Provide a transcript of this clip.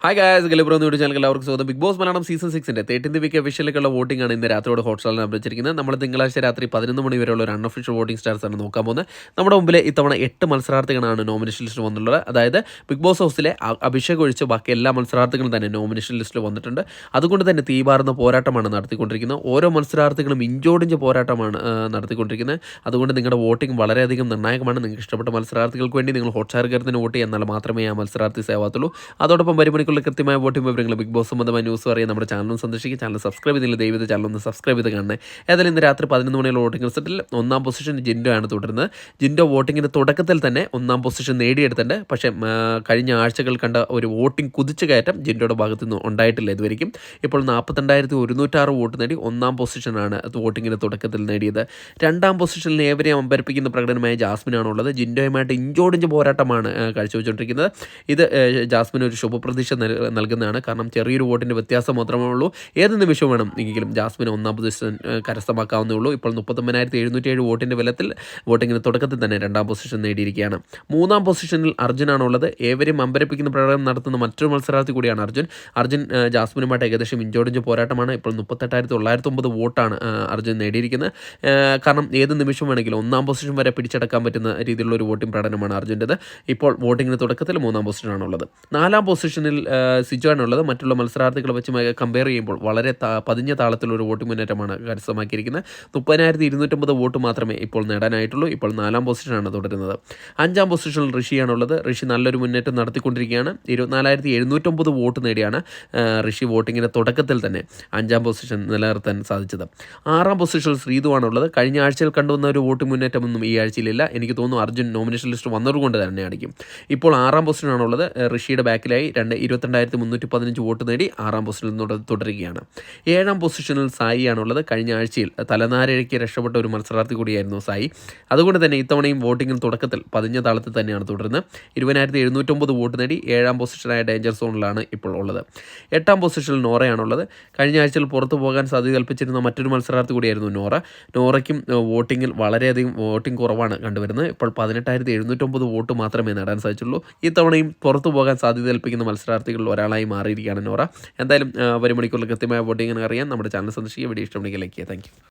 Hi guys, ഗലിബ്രോ YouTube channel എല്ലാവർക്കും സ്വാഗതം. Bigg Boss Malayalam season 6 13th week ഒഫീഷ്യലിലേക്കുള്ള വോട്ടിംഗ് ആണ് ഇന്ന് രാത്രിയോടെ ഹോട്ട്സ്റ്റാറിൽ ആരംഭിച്ചിരിക്കുന്നത്. നമ്മൾ തിങ്കളാഴ്ച രാത്രി 11 മണി വരെയുള്ള ഒരു അൺഒഫീഷ്യൽ വോട്ടിംഗ് സ്റ്റാർസ് ആണ് നോക്കാൻ പോകുന്നത്. നമ്മുടെ മുമ്പിൽ ഇത്തവണ 8 മത്സരാർത്ഥികളാണ് നോമിനേഷൻ ലിസ്റ്റ് വന്നിട്ടുള്ളത്. അതായത് ബിഗ് ബോസ് ഹൗസിലെ അഭിഷേക് ഒഴിച്ച് ബാക്കി എല്ലാ മത്സരാർത്ഥികളും തന്നെ നോമിനേഷൻ ലിസ്റ്റിൽ വന്നിട്ടുണ്ട്. അതുകൊണ്ട് തന്നെ തീപാറുന്ന പോരാട്ടമാണ് നടത്തിക്കൊണ്ടിരിക്കുന്നത്. ഓരോ മത്സരാർത്ഥികളും ഇഞ്ചോടിഞ്ച് പോരാട്ടമാണ് നടത്തിക്കൊണ്ടിരിക്കുന്നത്. അതുകൊണ്ട് നിങ്ങളുടെ വോട്ടിംഗ് വളരെയധികം നിർണായകമാണ്. നിങ്ങൾക്ക് ഇഷ്ടപ്പെട്ട മത്സരാർത്ഥികൾക്ക് വേണ്ടി നിങ്ങൾ ഹോട്ട്സ്റ്റാർ കയറുന്നതിന് വോട്ട് ചെയ്താൽ മാത്രമേ ആ മത്സരാർത്ഥി സേവാത്തുള്ളൂ. അതോടൊപ്പം വരുമാനിക്കുള്ള കൃത്യമായ വോട്ടിംഗ് വിവരങ്ങൾ ബിഗ് ബോസ് സംബന്ധമായ ന്യൂസ് അറിയാൻ നമ്മുടെ ചാനലും സന്ദർശിക്കുക. ചാനൽ സബ്സ്ക്രൈബ് ചെയ്തില്ല ദയവ് ചാനൽ ഒന്ന് സബ്സ്ക്രൈബ് ചെയ്ത് കാണണേ. ഏതായാലും ഇന്ന് രാത്രി 11 മണിയുള്ള വോട്ടിംഗ് റിസൾട്ടിൽ 1ാം പൊസിഷൻ ജിൻഡോ ആണ് തുടരുന്നത്. ജിൻഡോ വോട്ടിങ്ങിൻ്റെ തുടക്കത്തിൽ തന്നെ 1ാം പൊസിഷൻ നേടിയെടുത്തിട്ടുണ്ട്. പക്ഷേ കഴിഞ്ഞ ആഴ്ചകൾ കണ്ട ഒരു വോട്ടിംഗ് കുതിച്ചു കയറ്റം ജിൻഡോയുടെ ഭാഗത്തു നിന്ന് ഉണ്ടായിട്ടില്ല ഇതുവരെയും. ഇപ്പോൾ 42,106 വോട്ട് നേടി 1ാം പൊസിഷനാണ് വോട്ടിങ്ങിൻ്റെ തുടക്കത്തിൽ നേടിയത്. 2ാം പൊസിഷനിൽ ഏവരെയും അമ്പരപ്പിക്കുന്ന പ്രകടനമായ ജാസ്മിനാണുള്ളത്. ജിൻഡോയുമായിട്ട് ഇഞ്ചോടിഞ്ച് പോരാട്ടമാണ് കാഴ്ചവെച്ചുകൊണ്ടിരിക്കുന്നത്. ഇത് ജാസ്മിന് ഒരു ശുഭപ്രതീക്ഷ നൽകുന്നതാണ്. കാരണം ചെറിയൊരു വോട്ടിൻ്റെ വ്യത്യാസം മാത്രമേ ഉള്ളൂ. ഏത് നിമിഷവും വേണം എങ്കിലും ജാസ്മിന് 1ാം പൊസിഷൻ കരസ്ഥമാക്കാവുന്നേ ഉള്ളൂ. ഇപ്പോൾ 39,707 വോട്ടിൻ്റെ ബലത്തിൽ വോട്ടിങ്ങിന് തുടക്കത്തിൽ തന്നെ 2ാം പൊസിഷൻ നേടിയിരിക്കുകയാണ്. 3ാം പൊസിഷനിൽ അർജുനാണുള്ളത്. ഏവരെയും അമ്പരപ്പിക്കുന്ന പ്രകടനം നടത്തുന്ന മറ്റൊരു മത്സരാർത്ഥി കൂടിയാണ് അർജുൻ ജാസ്മിനുമായിട്ട് ഏകദേശം ഇഞ്ചോടിഞ്ച് പോരാട്ടമാണ്. ഇപ്പോൾ 38,909 വോട്ടാണ് അർജുൻ നേടിയിരിക്കുന്നത്. കാരണം ഏത് നിമിഷം വേണമെങ്കിലും 1ാം പൊസിഷൻ വരെ പിടിച്ചടക്കാൻ പറ്റുന്ന രീതിയിലുള്ള ഒരു വോട്ടിംഗ് പ്രകടനമാണ് അർജുൻ്റെത്. ഇപ്പോൾ വോട്ടിങ്ങിന് തുടക്കത്തിൽ 3ാം പൊസിഷനാണുള്ളത്. 4ാം പൊസിഷനിൽ സിജോ ആണുള്ളത്. മറ്റുള്ള മത്സരാർത്ഥികളെ വെച്ച് കമ്പയർ ചെയ്യുമ്പോൾ വളരെ പതിഞ്ഞ താളത്തിലൊരു വോട്ടിംഗ് മുന്നേറ്റമാണ് കരസ്ഥമാക്കിയിരിക്കുന്നത്. 30,250 വോട്ട് മാത്രമേ ഇപ്പോൾ നേടാനായിട്ടുള്ളൂ. ഇപ്പോൾ 4ാം പൊസിഷനാണ് തുടരുന്നത്. 5ാം പൊസിഷനിൽ ഋഷിയാണുള്ളത്. ഋഷി നല്ലൊരു മുന്നേറ്റം നടത്തിക്കൊണ്ടിരിക്കുകയാണ്. 24,709 വോട്ട് നേടിയാണ് ഋഷി വോട്ടിങ്ങിൻ്റെ തുടക്കത്തിൽ തന്നെ 5ാം പൊസിഷൻ നിലനിർത്താൻ സാധിച്ചത്. 6ാം പൊസിഷനിൽ ശ്രീതു ആണുള്ളത്. കഴിഞ്ഞ ആഴ്ചയിൽ കണ്ടുവന്ന ഒരു വോട്ടിംഗ് മുന്നേറ്റമൊന്നും ഈ ആഴ്ചയിലില്ല. എനിക്ക് തോന്നുന്നു അർജുൻ നോമിനേഷൻ ലിസ്റ്റ് വന്നതുകൊണ്ട് തന്നെ ആയിരിക്കും. ഇപ്പോൾ 6ാം പൊസിഷനാണുള്ളത്. ഋഷിയുടെ ബാക്കിലായി 22,315 വോട്ട് നേടി 6ാം പൊസിഷനിൽ തുടരുകയാണ്. 7ാം പൊസിഷനിൽ സായി ആണുള്ളത്. കഴിഞ്ഞ ആഴ്ചയിൽ തലനാരിഴയ്ക്ക് രക്ഷപ്പെട്ട ഒരു മത്സരാർത്ഥി കൂടിയായിരുന്നു സായി. അതുകൊണ്ട് തന്നെ ഇത്തവണയും വോട്ടിങ്ങിൽ തുടക്കത്തിൽ പതിഞ്ഞ താളത്തിൽ തന്നെയാണ് തുടരുന്നത്. 20,709 വോട്ട് നേടി 7ാം പൊസിഷനായ ഡേഞ്ചർ സോണിലാണ് ഇപ്പോൾ ഉള്ളത്. 8ാം പൊസിഷനിൽ നോറയാണുള്ളത്. കഴിഞ്ഞ ആഴ്ചയിൽ പുറത്തു പോകാൻ സാധ്യത കൽപ്പിച്ചിരുന്ന മറ്റൊരു മത്സരാർത്ഥി കൂടിയായിരുന്നു നോറയ്ക്കും വോട്ടിങ്ങിൽ വളരെയധികം വോട്ടിംഗ് കുറവാണ് കണ്ടുവരുന്നത്. ഇപ്പോൾ 18,709 വോട്ട് മാത്രമേ നേടാൻ സാധിച്ചുള്ളൂ. ഇത്തവണയും പുറത്തു പോകാൻ സാധ്യത കൽപ്പിക്കുന്ന മത്സരാർത്ഥികളിൽ ഒരാളായി മാറിയിരിക്കുകയാണ് നോറ. എന്തായാലും വരും മണിക്കൂറിൽ കൃത്യമായ വോട്ടിംഗ് അറിയാൻ നമ്മുടെ ചാനൽ സന്ദർശിക്കുക. വീഡിയോ ഇഷ്ടമുണ്ടെങ്കിൽ ലൈക്ക് ചെയ്യുക. Thank you.